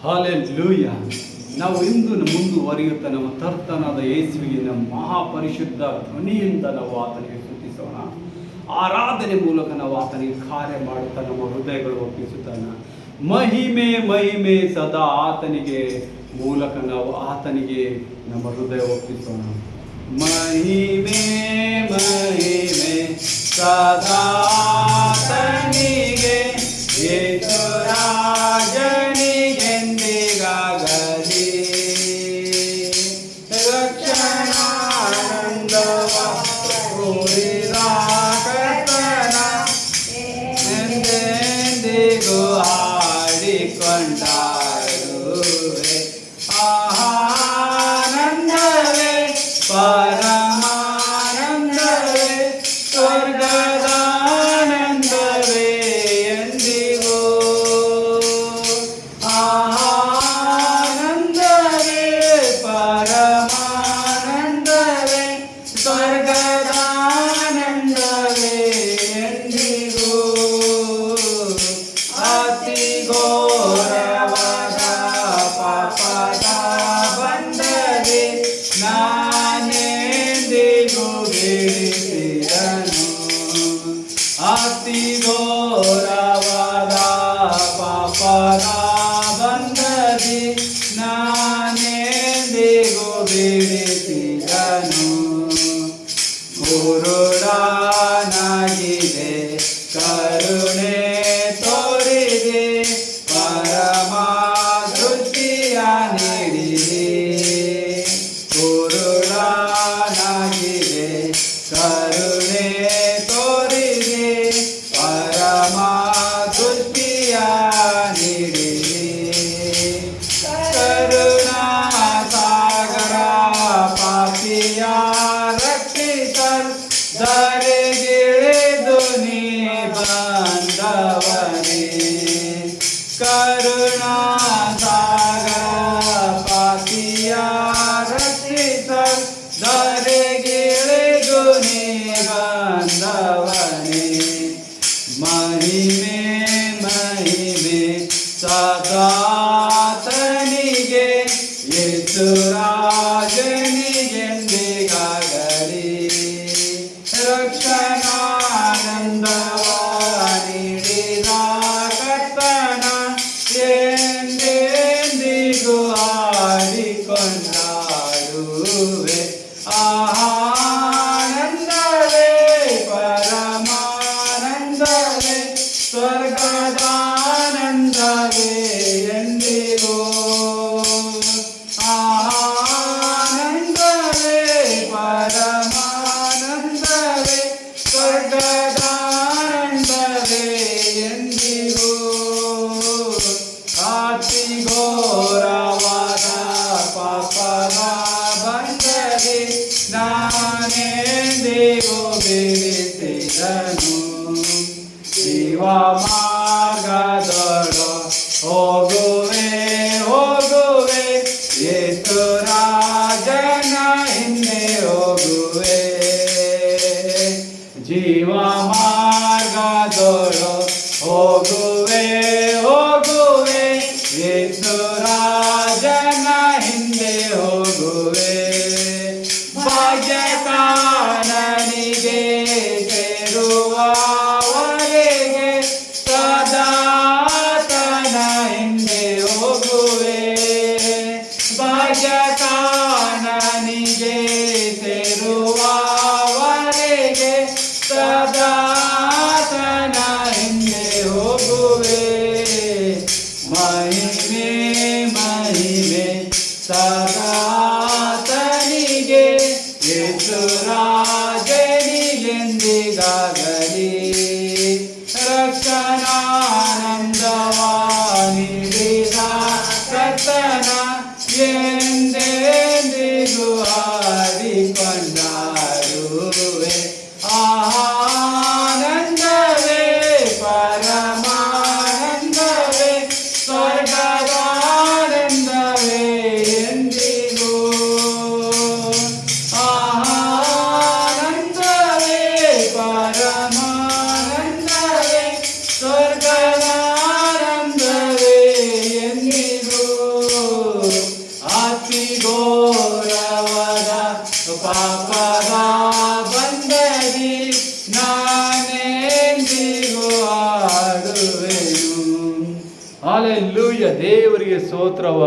Hallelujah. ನಾವು ಇಂದು ಮುಂದುವರಿಯುತ್ತಾ ನಮ್ಮ ಕರ್ತನಾದ ಯೇಸುವಿಗೆ ನಮ್ಮ ಮಹಾಪರಿಶುದ್ಧ ಧ್ವನಿಯಿಂದ ನಾವು ಆತನಿಗೆ ಸ್ತುತಿಸೋಣ. ಆರಾಧನೆ ಮೂಲಕ ನಾವು ಆತನಿಗೆ ಕಾರ್ಯ ಮಾಡುತ್ತಾ ನಮ್ಮ ಹೃದಯಗಳು ಒಪ್ಪಿಸುತ್ತಾನ. ಮಹಿಮೆ ಮಹಿಮೆ ಸದಾ ಆತನಿಗೆ ಮೂಲಕ ನಾವು ಆತನಿಗೆ ನಮ್ಮ ಹೃದಯ ಒಪ್ಪಿಸೋಣ. ಮಹಿಮೆ ಮಹಿಮೆ ಸದಾ ಆತನಿಗೆ, ಯೇಸು ರಾಜನಿಗೆಂದಿಗಾಗಲಿ ರಕ್ಷಣಾನಂದವ ಪೂರಿದ ಕರ್ತನ ಎಂದೆಂದಿಗೂ ಹಾಡಿಕೊಂಡಾಡುವೆ. ಆನಂದವೇ ಪರಮಾನಂದವೇ ಸ್ವರ್ಗದಾನಂದವೇ ಎಂದಿಗೂ. ಆನಂದವೇ ಪರಮಾನಂದವೇ ಸ್ವರ್ಗದಾನಂದವೇ ಎಂದಿಗೂ. ಅತಿ ಘೋರವಾದ ಪಾಪದ ಬಂಧದೆ ನಾನೆಂದಿಗೂ ಬಿಡಿಸಿದನು. ಅತಿ ಘೋರವಾದ ಪಾಪದ ಬಂಧದೆ ನಾನೆಂದಿಗೂ ಬಿಡಿಸಿದನು. ಕುರುಡನಾಗಿದೆ ಕರುಣೆ ತೋರಿದೆ, ಪರಮ ದೃಷ್ಟಿಯ ನೀಡಿದೆ. ಕುರುಡನಾಗಿದೆ ಕರುಣೆ ತೋರಿದೆ, ಪರಮ ದೃಷ್ಟಿಯ ನೀಡಿದೆ. ಕರುಣಾ ಸಾಗರ ಪಾಪಿಯ ರಕ್ಷಿಸಲ್ ಧರೆಗಿಳಿದು ನೀ ಬಂದವನೇ. ಕರುಣಾ ಸಾಗರ ಪಾಪಿಯ ರಕ್ಷಿಸಲ್ ಧರೆಗಿಳಿದು ನೀ ಬಂದವನೇ. ಮಹಿಮೆ ಮಹಿಮೆ ಸದಾತನಿಗೆ, ಯೇಸು ರಾಜನಿಗೆಂದಿಗಾಗಲಿ ರಕ್ಷಣಾನಂದವ ನೀಡಿದ ಕರ್ತನ ಎಂದೆಂದಿಗೂ ಹಾಡಿಕೊಂಡಾಡುವೆ. ಆನಂದವೇ ಪರಮಾನಂದವೇ ಸ್ವರ್ಗದಾನಂದವೇ ಎಂದಿಗೂ. ಆನಂದವೇ ಪರಮಾನಂದವೇ ಸ್ವರ್ಗದಾನಂದವೇ ಎಂದಿಗೂ. ಅತಿ ಘೋರವಾದ ಪಾಪದ ಬಂಧದೆ ನಾನೆಂದಿಗೂ ಬಿಡಿಸಿದನು. ಜೀವ ಮಾರ್ಗದೊಳು ಹೋಗುವೆ ಹೋಗುವೆ, ಯೇಸು ರಾಜನ ಹಿಂದೆ ಹೋಗುವೆ. ಜೀವ ಮಾರ್ಗದೊಳು ಹೋಗುವೆ ಹೋಗುವೆ, ಯೇಸು ರಾಜನ ಹಿಂದೆ ಹೋಗುವೆ. ಭಾಗ್ಯಕಾನನಿಗೆ ಸೇರುವವರೆಗೆ ಸದಾತನ ಹಿಂದೆ ಹೋಗುವೆ. ಭಾಗ್ಯಕಾನನಿಗೆ ಸೇರುವವರೆಗೆ ಸದಾತನ ಹಿಂದೆ ಹೋಗುವೆ. ಮಹಿಮೆ ಮಹಿಮೆ ಸದಾತನಿಗೆ, ಯೇಸು ರಾಜನಿಗೆಂದಿಗಾಗಲಿ ರಕ್ಷಣಾನಂದವ ನೀಡಿದ ಕರ್ತನ ಎಂದೆಂದಿಗೂ ಹಾಡಿಕೊಂಡಾಡುವೆ. ಆನಂದವೇ ಪರಮಾನಂದವೇ ಸ್ವರ್ಗದಾನಂದವೇ ಎಂದಿಗೂ. ಆನಂದವೇ ಪರಮಾನಂದವೇ ಸ್ವರ್ಗದಾನಂದವೇ ಎಂದಿಗೂ. ಹಾಲೆಲೂಯ, ದೇವರಿಗೆ ಸ್ತೋತ್ರವ